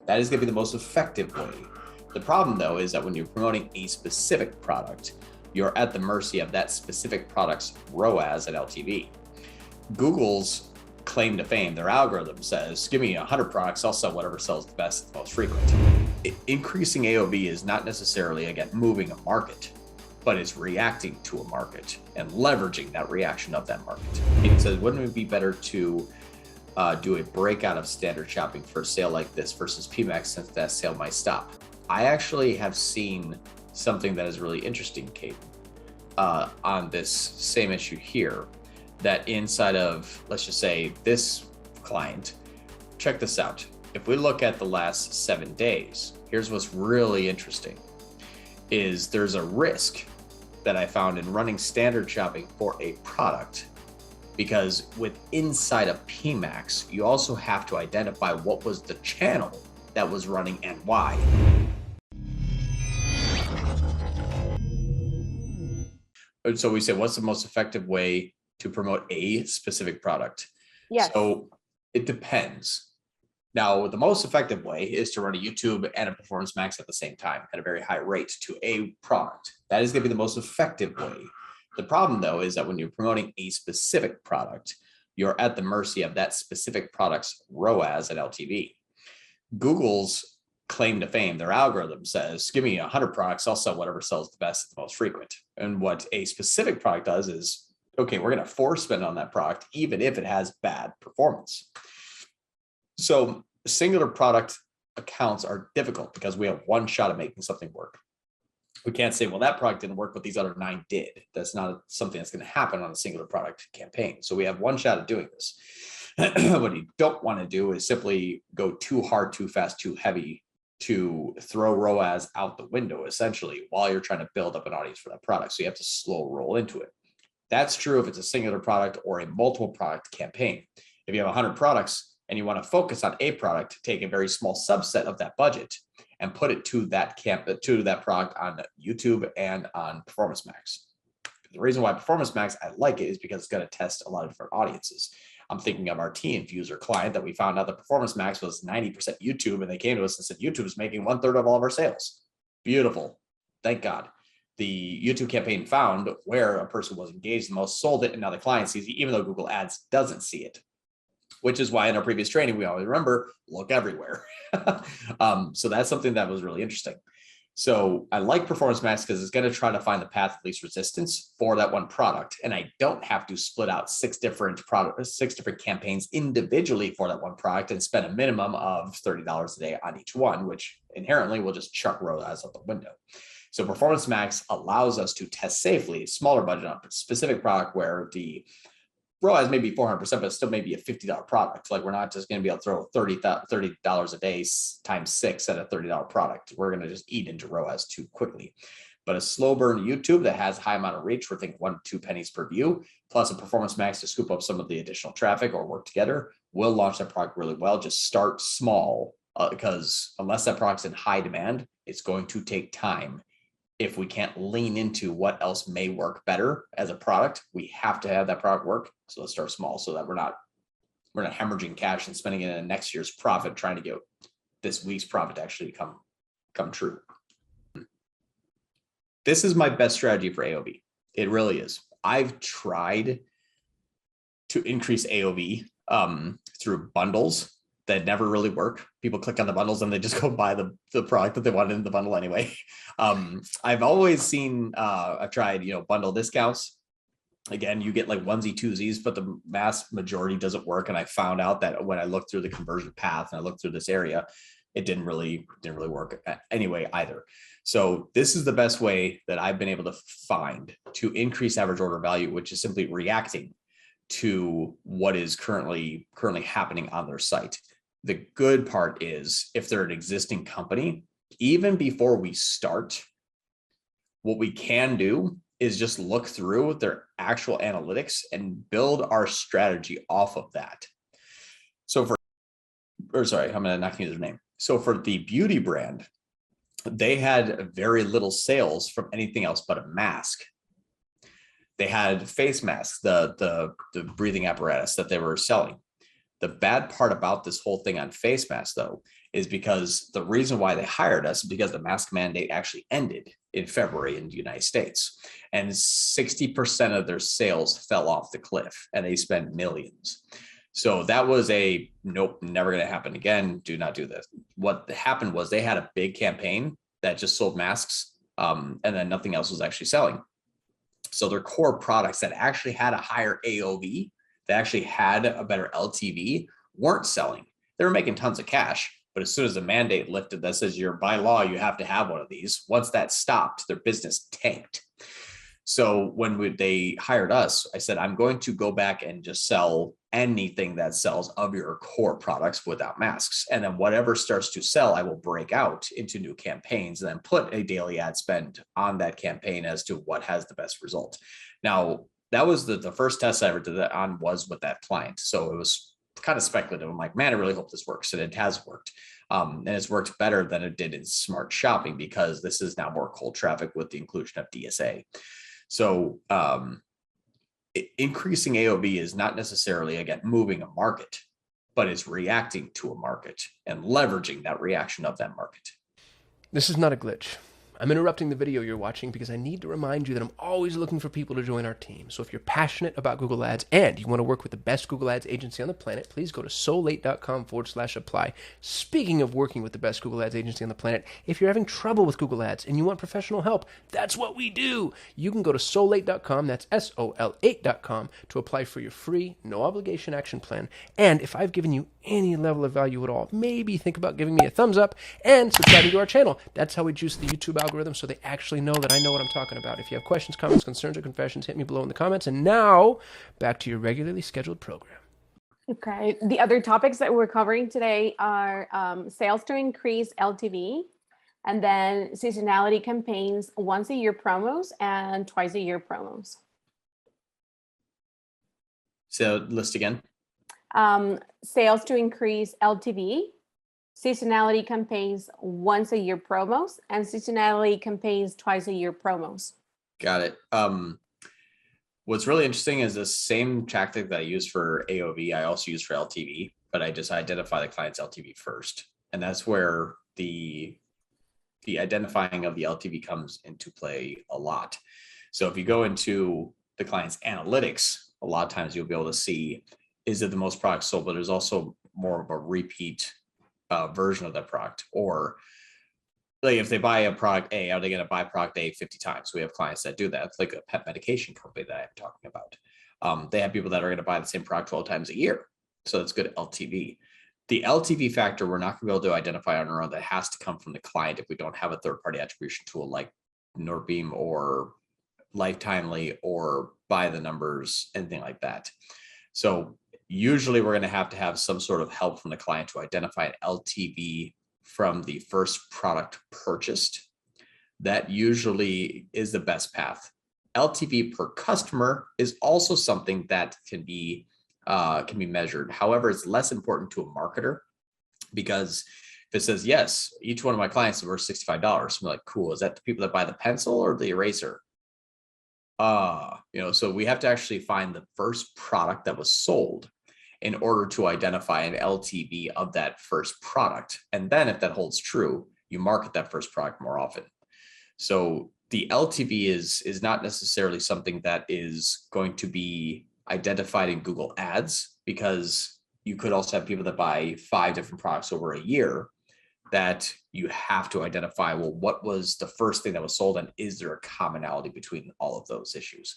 That is going to be the most effective way. The problem, though, is that when you're promoting a specific product, you're at the mercy of that specific product's ROAS and LTV. Google's claim to fame, their algorithm says, give me 100 products, I'll sell whatever sells the best, the most frequent. Increasing AOV is not necessarily, again, moving a market, but it's reacting to a market and leveraging that reaction of that market. It says, wouldn't it be better to do a breakout of standard shopping for a sale like this versus PMax, since that sale might stop? I actually have seen something that is really interesting, Kate, on this same issue here, that inside of, let's just say, this client, check this out. If we look at the last 7 days, here's what's really interesting, is there's a risk that I found in running standard shopping for a product, because with inside of PMax, you also have to identify what was the channel that was running and why. And so we say, what's the most effective way to promote a specific product? Yes. So it depends. Now, the most effective way is to run a YouTube and a Performance Max at the same time at a very high rate to a product. That is going to be the most effective way. The problem, though, is that when you're promoting a specific product, you're at the mercy of that specific product's ROAS and LTV. Google's claim to fame, their algorithm says, give me 100 products, I'll sell whatever sells the best, the most frequent. And what a specific product does is, okay, we're going to force spend on that product, even if it has bad performance. So singular product accounts are difficult because we have one shot at making something work. We can't say, well, that product didn't work, but these other 9 did. That's not something that's going to happen on a singular product campaign. So we have one shot at doing this. What you don't want to do is simply go too hard, too fast, too heavy to throw ROAS out the window, essentially, while you're trying to build up an audience for that product. So you have to slow roll into it. That's true if it's a singular product or a multiple product campaign. If you have 100 products and you want to focus on a product, take a very small subset of that budget and put it to that product on YouTube and on Performance Max. The reason why Performance Max I like it is because it's going to test a lot of different audiences. I'm thinking of our T-Infuser client that we found out that Performance Max was 90% YouTube, and they came to us and said, YouTube is making 1/3 of all of our sales. Beautiful. Thank God. The YouTube campaign found where a person was engaged the most, sold it, and now the client sees it, even though Google Ads doesn't see it, which is why in our previous training, we always remember, look everywhere. So that's something that was really interesting. So I like Performance Max because it's going to try to find the path of least resistance for that one product. And I don't have to split out 6 different campaigns individually for that one product and spend a minimum of $30 a day on each one, which inherently will just chuck ROAS out the window. So Performance Max allows us to test safely smaller budget on a specific product where the ROAS may be 400%, but still maybe a $50 product. Like, we're not just going to be able to throw $30 a day times 6 at a $30 product. We're going to just eat into ROAS too quickly. But a slow burn YouTube that has high amount of reach, we're thinking 1 to 2 pennies per view, plus a Performance Max to scoop up some of the additional traffic or work together, will launch that product really well. Just start small, because unless that product's in high demand, it's going to take time. If we can't lean into what else may work better as a product, we have to have that product work. So let's start small so that we're not hemorrhaging cash and spending it in next year's profit, trying to get this week's profit to actually come true. This is my best strategy for AOV. It really is. I've tried to increase AOV through bundles that never really work. People click on the bundles and they just go buy the product that they wanted in the bundle anyway. I've always seen, I've tried, bundle discounts. Again, you get like onesie twosies, but the mass majority doesn't work. And I found out that when I looked through the conversion path and I looked through this area, it didn't really work anyway either. So this is the best way that I've been able to find to increase average order value, which is simply reacting to what is currently happening on their site. The good part is, if they're an existing company, even before we start, what we can do is just look through their actual analytics and build our strategy off of that. So I'm not gonna use their name. So for the beauty brand, they had very little sales from anything else but a mask. They had face masks, the breathing apparatus that they were selling. The bad part about this whole thing on face masks, though, is because the reason why they hired us is because the mask mandate actually ended in February in the United States. And 60% of their sales fell off the cliff and they spent millions. So that was a nope, never going to happen again. Do not do this. What happened was they had a big campaign that just sold masks, and then nothing else was actually selling. So their core products that actually had a higher AOV, that actually had a better LTV, weren't selling. They were making tons of cash, but as soon as the mandate lifted that says you're by law, you have to have one of these, once that stopped, their business tanked. So when they hired us, I said, I'm going to go back and just sell anything that sells of your core products without masks. And then whatever starts to sell, I will break out into new campaigns and then put a daily ad spend on that campaign as to what has the best result. Now, that was the first test I ever did that on was with that client. So it was kind of speculative. I'm like, man, I really hope this works. And it has worked. And it's worked better than it did in smart shopping because this is now more cold traffic with the inclusion of DSA. So increasing AOV is not necessarily, again, moving a market, but it's reacting to a market and leveraging that reaction of that market. This is not a glitch. I'm interrupting the video you're watching because I need to remind you that I'm always looking for people to join our team. So if you're passionate about Google Ads and you want to work with the best Google Ads agency on the planet, please go to so8.com/apply. Speaking of working with the best Google Ads agency on the planet, if you're having trouble with Google Ads and you want professional help, that's what we do. You can go to so8.com, that's SOL8.com, to apply for your free, no obligation action plan. And if I've given you any level of value at all, maybe think about giving me a thumbs up and subscribing to our channel. That's how we juice the YouTube algorithm so they actually know that I know what I'm talking about. If you have questions, comments, concerns, or confessions, hit me below in the comments. And now, back to your regularly scheduled program. Okay. The other topics that we're covering today are sales to increase LTV, and then seasonality campaigns, once a year promos and twice a year promos. So list again. Sales to increase LTV, seasonality campaigns, once a year promos, and seasonality campaigns, twice a year promos. Got it. What's really interesting is the same tactic that I use for AOV, I also use for LTV, but I just identify the client's LTV first. And that's where the identifying of the LTV comes into play a lot. So if you go into the client's analytics, a lot of times you'll be able to see, is it the most product sold, but there's also more of a repeat version of that product. Or like if they buy a product A, are they going to buy product A 50 times? We have clients that do that. It's like a pet medication company that I'm talking about. They have people that are going to buy the same product 12 times a year. So that's good LTV. The LTV factor, we're not going to be able to identify on our own. That has to come from the client if we don't have a third-party attribution tool like Norbeam or Lifetimely or By the Numbers, anything like that. So usually we're going to have some sort of help from the client to identify an LTV from the first product purchased. That usually is the best path. LTV per customer is also something that can be measured. However, it's less important to a marketer because if it says, yes, each one of my clients is worth $65, I'm like, cool. Is that the people that buy the pencil or the eraser? So we have to actually find the first product that was sold in order to identify an LTV of that first product. And then if that holds true, you market that first product more often. So the LTV is not necessarily something that is going to be identified in Google Ads, because you could also have people that buy 5 different products over a year that you have to identify, well, what was the first thing that was sold and is there a commonality between all of those issues?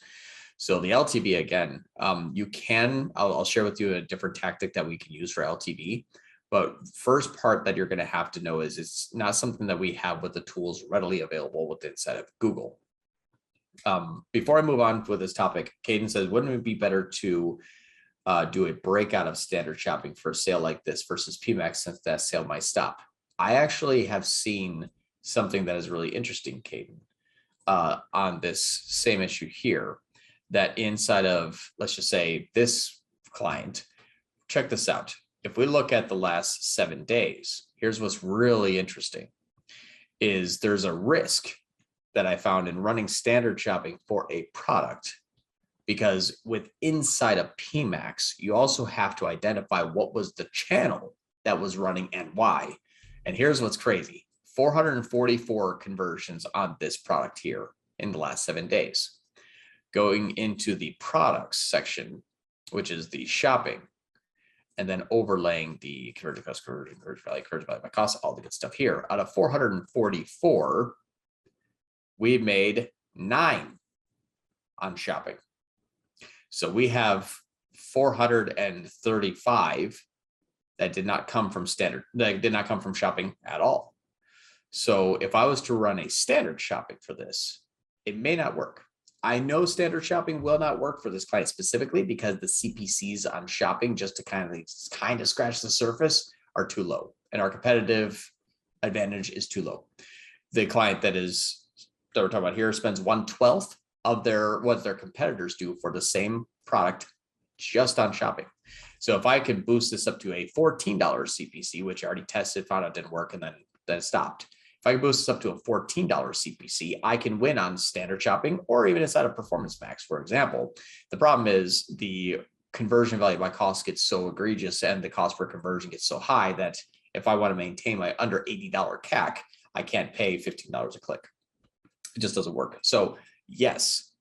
So the LTV, again, I'll share with you a different tactic that we can use for LTV. But first part that you're going to have to know is it's not something that we have with the tools readily available within inside of Google. Before I move on with this topic, Caden says, wouldn't it be better to do a breakout of standard shopping for a sale like this versus PMax, since that sale might stop? I actually have seen something that is really interesting, Caden, on this same issue here, that inside of, let's just say, this client, check this out. If we look at the last 7 days, here's what's really interesting, is there's a risk that I found in running standard shopping for a product, because with inside of PMax, you also have to identify what was the channel that was running and why. And here's what's crazy. 444 conversions on this product here in the last 7 days. Going into the products section, which is the shopping, and then overlaying the conversion cost, conversion value by cost, all the good stuff here. Out of 444, we made 9 on shopping. So we have 435 that did not come from shopping at all. So if I was to run a standard shopping for this, it may not work. I know standard shopping will not work for this client specifically because the CPCs on shopping, just to kind of scratch the surface, are too low, and our competitive advantage is too low. The client that we're talking about here spends 1/12 of what their competitors do for the same product just on shopping. So if I could boost this up to a $14 CPC, which I already tested, found out didn't work, and then stopped. If I can boost this up to a $14 CPC, I can win on standard shopping or even inside of Performance Max, for example. The problem is the conversion value by cost gets so egregious and the cost per conversion gets so high that if I want to maintain my under $80 CAC, I can't pay $15 a click. It just doesn't work. So yes,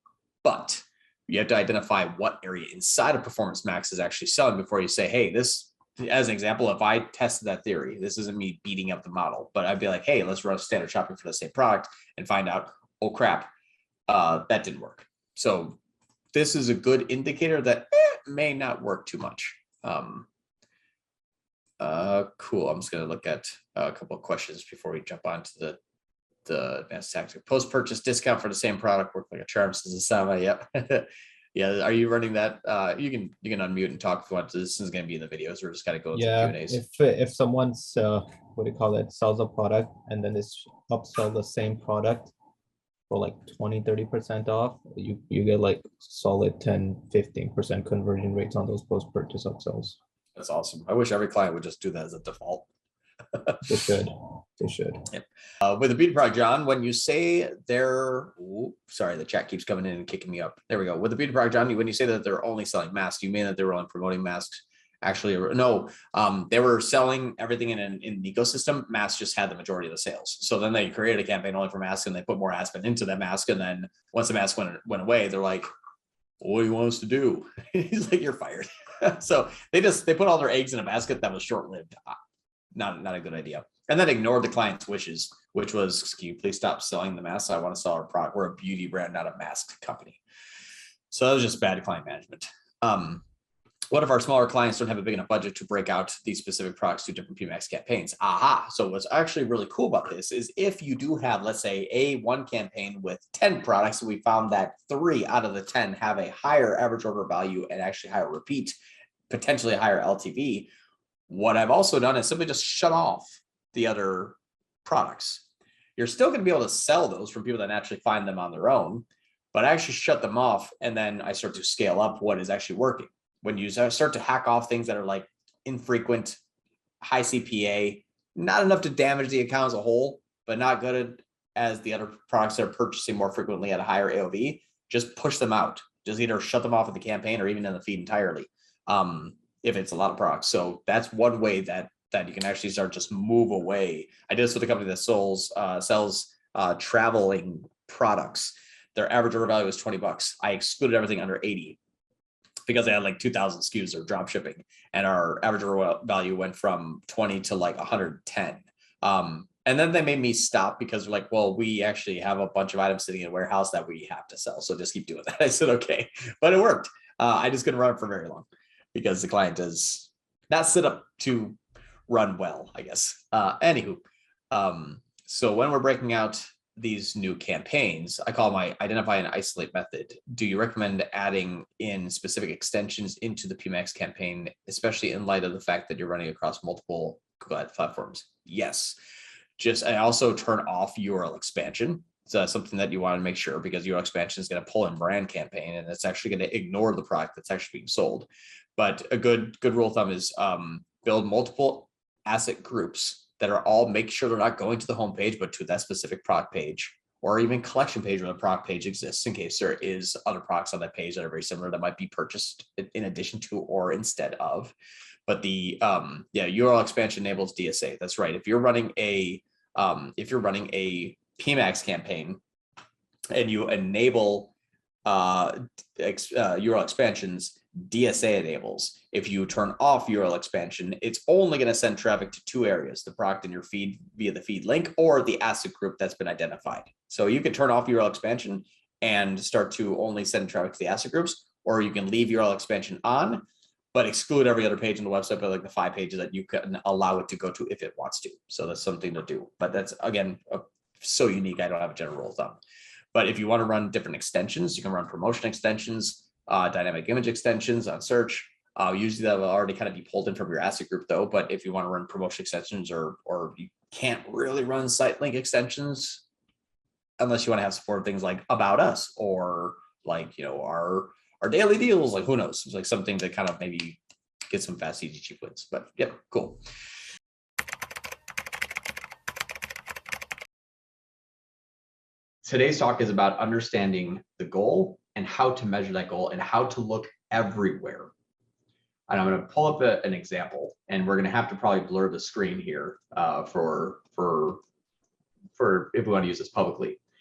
but you have to identify what area inside of Performance Max is actually selling before you say, hey, this, as an example, if I tested that theory, this isn't me beating up the model, but I'd be like, hey, let's run a standard shopping for the same product and find out, oh crap, that didn't work. So this is a good indicator that may not work too much. Cool. I'm just going to look at a couple of questions before we jump on to the advanced tactic. Post-purchase discount for the same product work like a charm, says Osama. Yep. Yeah, are you running that? You can unmute and talk if you want to. This is going to be in the videos. We're just going to go into Q&As. If someone's what do you call it, sells a product and then this upsell the same product for like 20-30% off, you get like solid 10-15% conversion rates on those post-purchase upsells. That's awesome. I wish every client would just do that as a default. They should. Yep. With the beauty product, John, when you say sorry, the chat keeps coming in and kicking me up. There we go. With the beauty product, John, when you say that they're only selling masks, you mean that they were only promoting masks? Actually, no, they were selling everything in an ecosystem. Masks just had the majority of the sales. So then they created a campaign only for masks and they put more ad spend into that mask. And then once the mask went away, they're like, what do you want us to do? He's like, you're fired. So they put all their eggs in a basket that was short-lived. Not a good idea. And then ignored the client's wishes, which was, can you please stop selling the masks? I want to sell our product. We're a beauty brand, not a mask company. So that was just bad client management. What if our smaller clients don't have a big enough budget to break out these specific products to different PMax campaigns? Aha. So what's actually really cool about this is if you do have, let's say, one campaign with 10 products, and we found that 3 out of the 10 have a higher average order value and actually higher repeat, potentially higher LTV. What I've also done is simply just shut off the other products. You're still going to be able to sell those from people that actually find them on their own, but I actually shut them off. And then I start to scale up what is actually working. When you start to hack off things that are like infrequent, high CPA, not enough to damage the account as a whole, but not good as the other products that are purchasing more frequently at a higher AOV, just push them out. Just either shut them off of the campaign or even in the feed entirely. If it's a lot of products. So that's one way that you can actually start just move away. I did this with a company that sells traveling products. Their average order value was $20. I excluded everything under 80 because they had like 2,000 SKUs or drop shipping. And our average order value went from 20 to like 110. And then they made me stop because they're like, well, we actually have a bunch of items sitting in a warehouse that we have to sell. So just keep doing that. I said, okay, but it worked. I just couldn't run it for very long, because the client does not set up to run well, I guess. Anywho, so when we're breaking out these new campaigns, I call my identify and isolate method. Do you recommend adding in specific extensions into the PMax campaign, especially in light of the fact that you're running across multiple Google Ads platforms? Yes. I also turn off URL expansion. So that's something that you want to make sure, because URL expansion is going to pull in brand campaign and it's actually going to ignore the product that's actually being sold. But a good rule of thumb is build multiple asset groups that are all, make sure they're not going to the homepage, but to that specific product page, or even collection page where the product page exists, in case there is other products on that page that are very similar that might be purchased in addition to or instead of. But the URL expansion enables DSA. That's right. If you're running a PMax campaign and you enable URL expansions, DSA enables. If you turn off URL expansion, it's only going to send traffic to two areas: the product in your feed via the feed link or the asset group that's been identified. So you can turn off URL expansion and start to only send traffic to the asset groups, or you can leave URL expansion on, but exclude every other page on the website, but like the 5 pages that you can allow it to go to if it wants to. So that's something to do. But that's, again, so unique. I don't have a general rule of thumb. But if you want to run different extensions, you can run promotion extensions, dynamic image extensions on search. Usually that will already kind of be pulled in from your asset group though. But if you want to run promotion extensions, or you can't really run site link extensions unless you want to have support things like About Us or like, our daily deals, like who knows, it's like something to kind of maybe get some fast, easy, cheap wins. But yeah, cool. Today's talk is about understanding the goal and how to measure that goal and how to look everywhere. And I'm going to pull up an example, and we're going to have to probably blur the screen here for if we want to use this publicly.